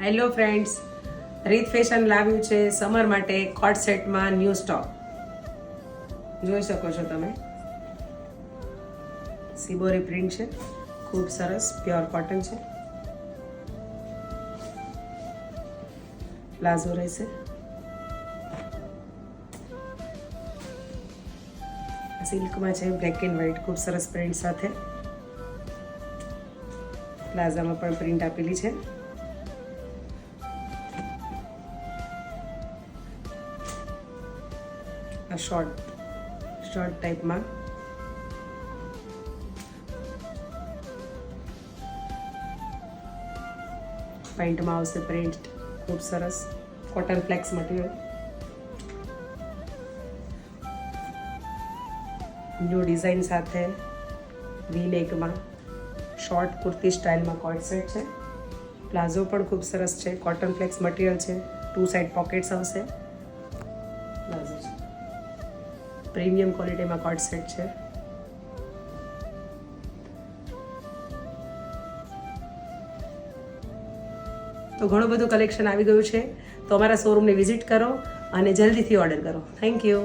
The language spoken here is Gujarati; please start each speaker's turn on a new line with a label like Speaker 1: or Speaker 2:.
Speaker 1: હેલો ફ્રેન્ડ્સ, રીત ફેશન લાવ્યું છે સમર માટે કોટ સેટમાં ન્યૂ સ્ટોક. જોઈ શકો છો તમે. સિબોરી પ્રિન્ટ છે, ખૂબ સરસ પ્યોર કોટન છે. પ્લાઝો રહેશે. સિલ્કમાં છે, બ્લેક એન્ડ વ્હાઈટ, ખૂબ સરસ પ્રિન્ટ સાથે. પ્લાઝામાં પણ પ્રિન્ટ આપેલી છે. આ શોર્ટ ટાઈપમાં પેન્ટમાં આવશે પ્રિન્ટ, ખૂબ સરસ cotton flex material. New design સાથે વી નેકમાં શોર્ટ કુર્તી સ્ટાઇલમાં કોટ સેટ છે. પ્લાઝો પણ ખૂબ સરસ છે, કોટન ફ્લેક્સ મટીરિયલ છે, 2 સાઇડ પોકેટ્સ આવશે. પ્લાઝો છે, પ્રીમિયમ ક્વોલિટીમાં કોટ સેટ છે. તો ઘણું બધું કલેક્શન આવી ગયું છે, તો અમારા શોરૂમને વિઝિટ કરો અને જલ્દીથી ઓર્ડર કરો. Thank you.